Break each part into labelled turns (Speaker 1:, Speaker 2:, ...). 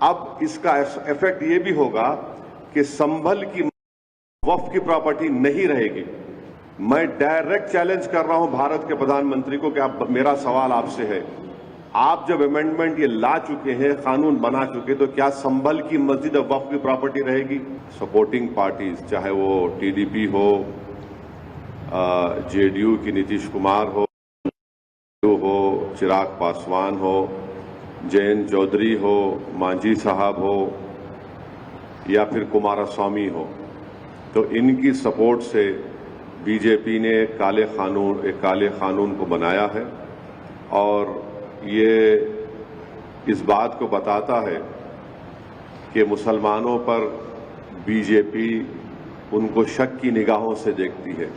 Speaker 1: अब इसका इफेक्ट ये भी होगा कि संभल की वक्फ की प्रॉपर्टी नहीं रहेगी। मैं डायरेक्ट चैलेंज कर रहा हूं भारत के प्रधानमंत्री को कि आप, मेरा सवाल आपसे है, आप जब अमेंडमेंट ये ला चुके हैं, कानून बना चुके, तो क्या संभल की मस्जिद अब वक्फ की प्रॉपर्टी रहेगी? सपोर्टिंग पार्टीज, चाहे वो टीडीपी हो, जेडीयू की नीतीश कुमार हो, चिराग पासवान हो, जयंत चौधरी हो, मांझी साहब हो, या फिर कुमारस्वामी हो, तो इनकी सपोर्ट से बीजेपी ने एक काले कानून को बनाया है और ये इस बात को बताता है कि मुसलमानों पर बीजेपी उनको शक की निगाहों से देखती है।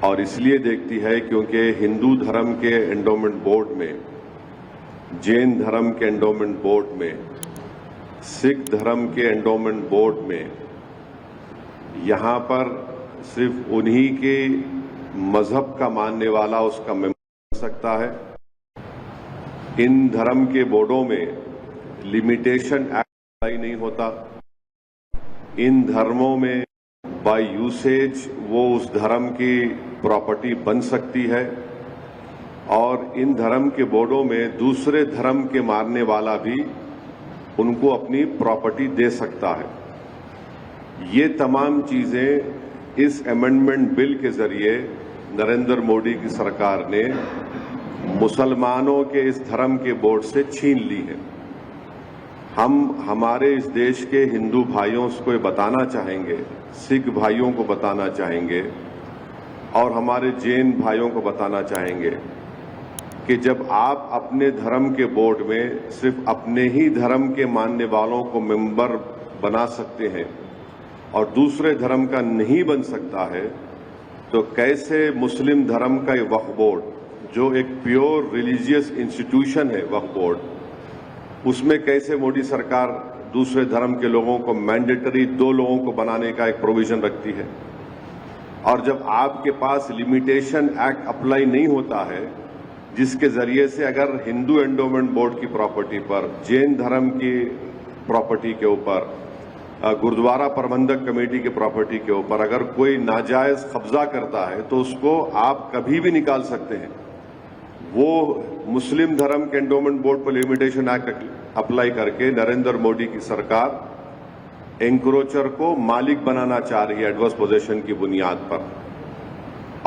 Speaker 1: और इसलिए देखती है क्योंकि हिंदू धर्म के एंडोमेंट बोर्ड में, जैन धर्म के एंडोमेंट बोर्ड में, सिख धर्म के एंडोमेंट बोर्ड में यहां पर सिर्फ उन्हीं के मजहब का मानने वाला उसका मेंबर बन सकता है। इन धर्म के बोर्डों में लिमिटेशन एक्ट अप्लाई नहीं होता। इन धर्मों में बाय यूसेज वो उस धर्म की प्रॉपर्टी बन सकती है और इन धर्म के बोर्डों में दूसरे धर्म के मानने वाला भी उनको अपनी प्रॉपर्टी दे सकता है। ये तमाम चीजें इस अमेंडमेंट बिल के जरिए नरेंद्र मोदी की सरकार ने मुसलमानों के इस धर्म के बोर्ड से छीन ली है। हम हमारे इस देश के हिंदू भाइयों को बताना चाहेंगे, सिख भाइयों को बताना चाहेंगे और हमारे जैन भाइयों को बताना चाहेंगे कि जब आप अपने धर्म के बोर्ड में सिर्फ अपने ही धर्म के मानने वालों को मेंबर बना सकते हैं और दूसरे धर्म का नहीं बन सकता है, तो कैसे मुस्लिम धर्म का ये वक्फ बोर्ड, जो एक प्योर रिलीजियस इंस्टीट्यूशन है वक्फ बोर्ड, उसमें कैसे मोदी सरकार दूसरे धर्म के लोगों को मैंडेटरी 2 लोगों को बनाने का एक प्रोविजन रखती है। और जब आपके पास लिमिटेशन एक्ट अप्लाई नहीं होता है, जिसके जरिए से अगर हिंदू एंडोमेंट बोर्ड की प्रॉपर्टी पर, जैन धर्म की प्रॉपर्टी के ऊपर, गुरुद्वारा प्रबंधक कमेटी की प्रॉपर्टी के ऊपर अगर कोई नाजायज कब्जा करता है तो उसको आप कभी भी निकाल सकते हैं। वो मुस्लिम धर्म के एंडोमेंट बोर्ड पर लिमिटेशन एक्ट अप्लाई करके नरेंद्र मोदी की सरकार एंक्रोचर को मालिक बनाना चाह रही है एडवर्स पोजेशन की बुनियाद पर।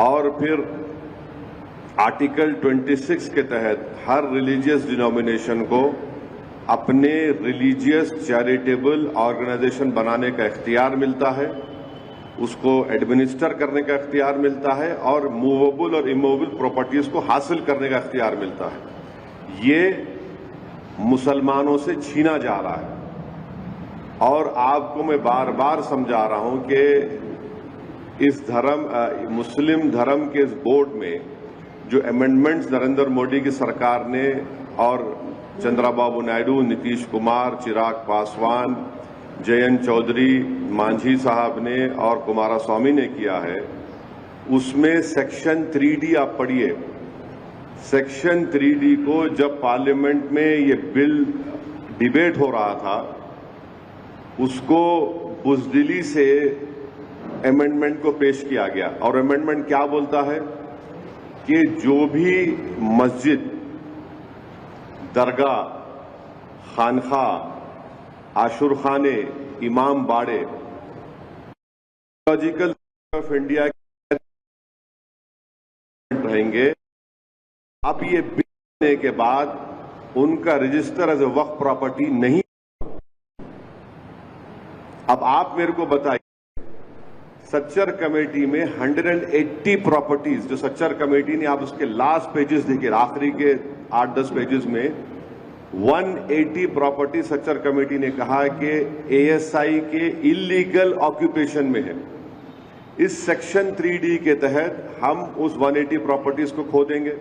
Speaker 1: और फिर आर्टिकल 26 के तहत हर रिलीजियस डिनोमिनेशन को अपने रिलीजियस चैरिटेबल ऑर्गेनाइजेशन बनाने का इख्तियार मिलता है, उसको एडमिनिस्टर करने का इख्तियार मिलता है और मूवेबल और इमूवेबल प्रॉपर्टीज को हासिल करने का इख्तियार मिलता है। ये मुसलमानों से छीना जा रहा है और आपको मैं बार बार समझा रहा हूं कि इस मुस्लिम धर्म के इस बोर्ड में जो अमेंडमेंट्स नरेंद्र मोदी की सरकार ने और चंद्रबाबू नायडू, नीतीश कुमार, चिराग पासवान, जयंत चौधरी, मांझी साहब ने और कुमारस्वामी ने किया है, उसमें सेक्शन 3D आप पढ़िए। सेक्शन 3D को जब पार्लियामेंट में ये बिल डिबेट हो रहा था, उसको बुज़दिली से अमेंडमेंट को पेश किया गया और अमेंडमेंट क्या बोलता है कि जो भी मस्जिद, दरगाह, खानखा, आशुरखाने, इमाम बाड़े लॉजिकल ऑफ इंडिया के रहेंगे, अब ये बिल होने के बाद उनका रजिस्टर एज ए वक्फ प्रॉपर्टी नहीं। अब आप मेरे को बताइए, सच्चर कमेटी में 180 प्रॉपर्टीज, जो सच्चर कमेटी ने, आप उसके लास्ट पेजेस देखिए, आखिरी के 8-10 पेजेस में 180 प्रॉपर्टी सच्चर कमेटी ने कहा कि एएसआई के इलीगल ऑक्यूपेशन में है। इस सेक्शन 3D के तहत हम उस 180 प्रॉपर्टीज को खो देंगे,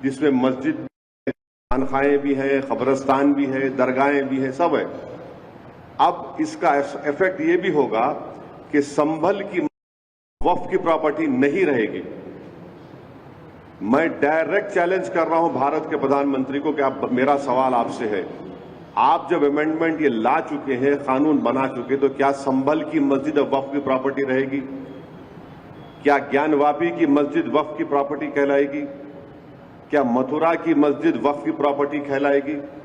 Speaker 1: जिसमें मस्जिद, खानखाएं भी हैं, कब्रिस्तान भी है, दरगाहें भी हैं, सब है। अब इसका इफेक्ट ये भी होगा कि संभल की वक्फ की प्रॉपर्टी नहीं रहेगी। मैं डायरेक्ट चैलेंज कर रहा हूं भारत के प्रधानमंत्री को कि आप, मेरा सवाल आपसे है, आप जब अमेंडमेंट ये ला चुके हैं, कानून बना चुके, तो क्या संभल की मस्जिद अब वक्फ की प्रॉपर्टी रहेगी? क्या ज्ञानवापी की मस्जिद वक्फ की प्रॉपर्टी कहलाएगी? क्या मथुरा की मस्जिद वक्फ की प्रॉपर्टी कहलाएगी?